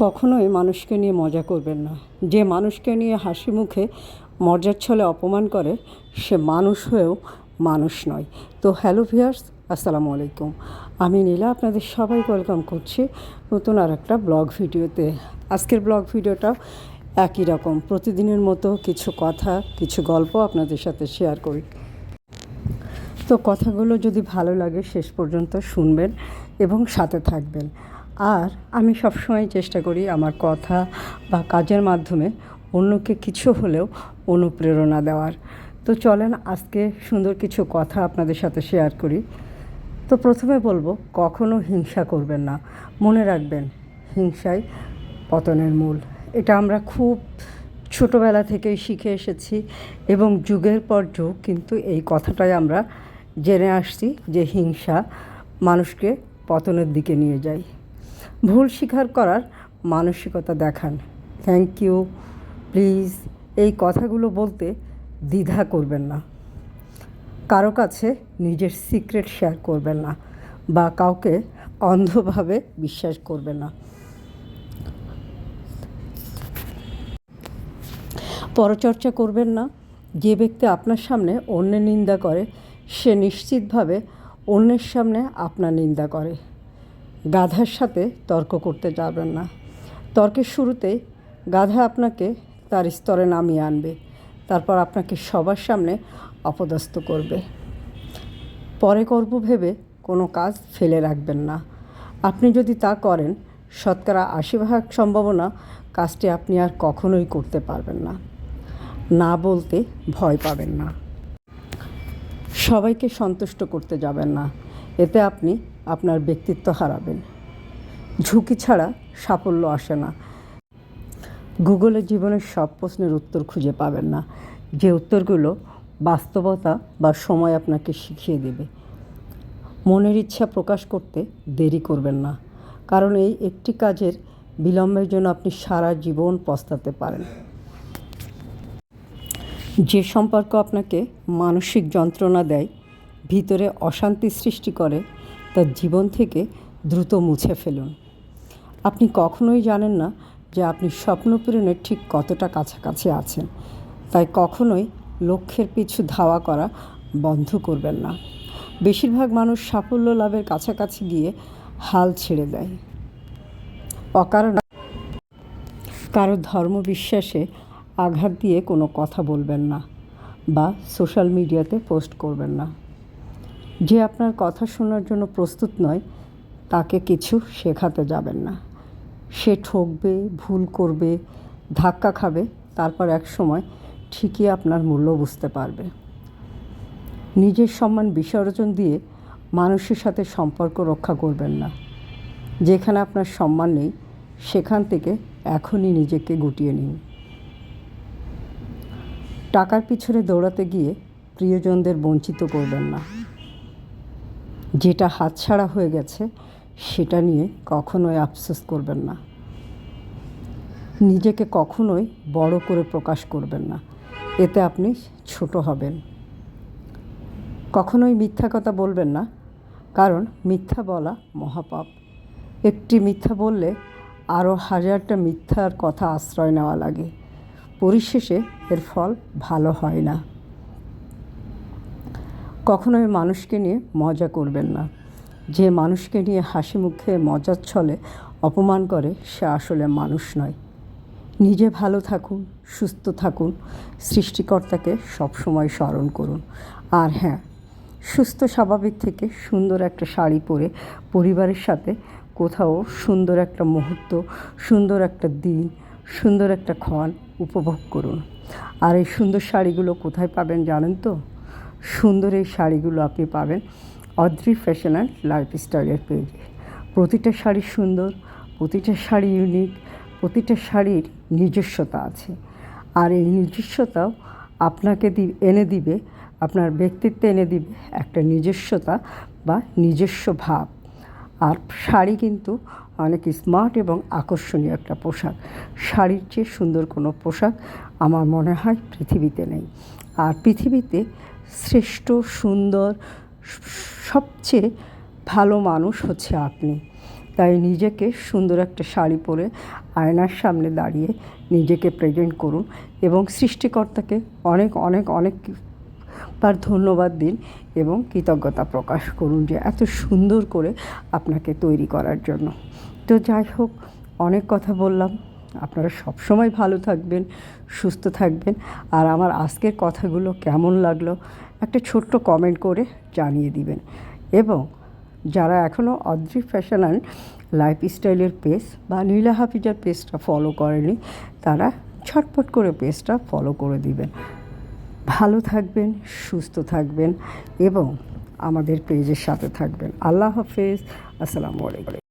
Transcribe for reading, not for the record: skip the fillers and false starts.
কখনোই মানুষকে নিয়ে মজা করবেন না। যে মানুষকে নিয়ে হাসি মুখে মজার ছলে অপমান করে সে মানুষ হয়েও মানুষ নয়। তো হ্যালো ভিউয়ার্স, আসসালামু আলাইকুম। আমি নীলা আপনাদের সবাইকে ওয়েলকাম করছি নতুন আর একটা ব্লগ ভিডিওতে। আজকের ব্লগ ভিডিওটা একই রকম, প্রতিদিনের মতো কিছু কথা কিছু গল্প আপনাদের সাথে শেয়ার করি। তো কথাগুলো যদি ভালো লাগে শেষ পর্যন্ত শুনবেন এবং সাথে থাকবেন। আর আমি সবসময় চেষ্টা করি আমার কথা বা কাজের মাধ্যমে অন্যকে কিছু হলেও অনুপ্রেরণা দেওয়ার। তো চলেন আজকে সুন্দর কিছু কথা আপনাদের সাথে শেয়ার করি। তো প্রথমে বলবো, কখনো হিংসা করবেন না। মনে রাখবেন, হিংসাই পতনের মূল। এটা আমরা খুব ছোটোবেলা থেকেই শিখে এসেছি এবং যুগের পর যুগ কিন্তু এই কথাটাই আমরা জেনে আসছি যে হিংসা মানুষকে পতনের দিকে নিয়ে যায়। ভুল স্বীকার করার মানসিকতা দেখান। থ্যাংক ইউ, প্লিজ, এই কথাগুলো বলতে দ্বিধা করবেন না। কারো কাছে নিজের সিক্রেট শেয়ার করবেন না বা কাউকে অন্ধভাবে বিশ্বাস করবেন না। পরচর্চা করবেন না। যে ব্যক্তি আপনার সামনে অন্যের নিন্দা করে সে নিশ্চিতভাবে অন্যের সামনে আপনার নিন্দা করে। গাধার সাথে তর্ক করতে যাবেন না। তর্কের শুরুতেই গাধা আপনাকে তার স্তরে নামিয়ে আনবে, তারপর আপনাকে সবার সামনে অপদস্থ করবে। পরে করব ভেবে কোনো কাজ ফেলে রাখবেন না। আপনি যদি তা করেন, শতকরা ৮০% সম্ভাবনা কাজটি আপনি আর কখনোই করতে পারবেন না। না বলতে ভয় পাবেন না। সবাইকে সন্তুষ্ট করতে যাবেন না, এতে আপনি আপনার ব্যক্তিত্ব হারাবেন। ঝুঁকি ছাড়া সাফল্য আসে না। গুগলে জীবনের সব প্রশ্নের উত্তর খুঁজে পাবেন না, যে উত্তরগুলো বাস্তবতা বা সময় আপনাকে শিখিয়ে দেবে। মনের ইচ্ছা প্রকাশ করতে দেরি করবেন না, কারণ এই একটি কাজের বিলম্বের জন্য আপনি সারা জীবন পস্তাতে পারেন। যে সম্পর্ক আপনাকে মানসিক যন্ত্রণা দেয়, ভিতরে অশান্তি সৃষ্টি করে, তার জীবন থেকে দ্রুত মুছে ফেলুন। আপনি কখনোই জানেন না যে আপনি স্বপ্ন পূরণের ঠিক কতটা কাছাকাছি আছেন, তাই কখনোই লক্ষ্যের পিছু ধাওয়া করা বন্ধ করবেন না। বেশিরভাগ মানুষ সাফল্য লাভের কাছাকাছি গিয়ে হাল ছেড়ে দেয়। অকারণে কারো ধর্মবিশ্বাসে আঘাত দিয়ে কোনো কথা বলবেন না বা সোশ্যাল মিডিয়াতে পোস্ট করবেন না। যে আপনার কথা শোনার জন্য প্রস্তুত নয় তাকে কিছু শেখাতে যাবেন না। সে ঠকবে, ভুল করবে, ধাক্কা খাবে, তারপর এক সময় ঠিকই আপনার মূল্য বুঝতে পারবে। নিজের সম্মান বিসর্জন দিয়ে মানুষের সাথে সম্পর্ক রক্ষা করবেন না। যেখানে আপনার সম্মান নেই সেখান থেকে এখনই নিজেকে গুটিয়ে নিন। টাকার পিছনে দৌড়াতে গিয়ে প্রিয়জনদের বঞ্চিত করবেন না। যেটা হাতছাড়া হয়ে গেছে সেটা নিয়ে কখনোই আফসোস করবেন না। নিজেকে কখনোই বড় করে প্রকাশ করবেন না, এতে আপনি ছোট হবেন। কখনোই মিথ্যা কথা বলবেন না, কারণ মিথ্যা বলা মহাপাপ। একটি মিথ্যা বললে আরও 1000টা মিথ্যার কথা আশ্রয় নেওয়া লাগে। পরিশেষে এর ফল ভালো হয় না। কখনোই মানুষকে নিয়ে মজা করবেন না। যে মানুষকে নিয়ে হাসি মুখে মজার ছলে অপমান করে সে আসলে মানুষ নয়। নিজে ভালো থাকুন, সুস্থ থাকুন, সৃষ্টিকর্তাকে সবসময় স্মরণ করুন। আর হ্যাঁ, সুস্থ স্বাভাবিক থেকে সুন্দর একটা শাড়ি পরে পরিবারের সাথে কোথাও সুন্দর একটা মুহূর্ত, সুন্দর একটা দিন, সুন্দর একটা ক্ষণ উপভোগ করুন। আর এই সুন্দর শাড়িগুলো কোথায় পাবেন জানেন তো? সুন্দর এই শাড়িগুলো আপনি পাবেন অদ্রি ফ্যাশন অ্যান্ড লাইফস্টাইলের পেজে। প্রতিটা শাড়ি সুন্দর, প্রতিটা শাড়ি ইউনিক, প্রতিটা শাড়ির নিজস্বতা আছে। আর এই নিজস্বতাও আপনাকে এনে দিবে, আপনার ব্যক্তিত্বে এনে দিবে একটা নিজস্বতা বা নিজস্ব ভাব। আর শাড়ি কিন্তু অনেক স্মার্ট এবং আকর্ষণীয় একটা পোশাক। শাড়ির চেয়ে সুন্দর কোনো পোশাক আমার মনে হয় পৃথিবীতে নেই। আর পৃথিবীতে শ্রেষ্ঠ, সুন্দর, সবচেয়ে ভালো মানুষ হচ্ছে আপনি। তাই নিজেকে সুন্দর একটা শাড়ি পরে আয়নার সামনে দাঁড়িয়ে নিজেকে প্রেজেন্ট করুন এবং সৃষ্টিকর্তাকে অনেক অনেক অনেক বার ধন্যবাদ দিন এবং কৃতজ্ঞতা প্রকাশ করুন যে এত সুন্দর করে আপনাকে তৈরি করার জন্য। তো যাই হোক, অনেক কথা বললাম। আপনারা সবসময় ভালো থাকবেন, সুস্থ থাকবেন। আর আমার আজকের কথাগুলো কেমন লাগলো একটা ছোট্ট কমেন্ট করে জানিয়ে দিবেন। এবং যারা এখনও অদ্রি ফ্যাশন অ্যান্ড লাইফস্টাইলের পেজ বা নীলা হাফিজার পেজটা ফলো করেনি, তারা ঝটপট করে পেজটা ফলো করে দিবেন। ভালো থাকবেন, সুস্থ থাকবেন এবং আমাদের পেজের সাথে থাকবেন। আল্লাহ হাফেজ, আসসালামু আলাইকুম।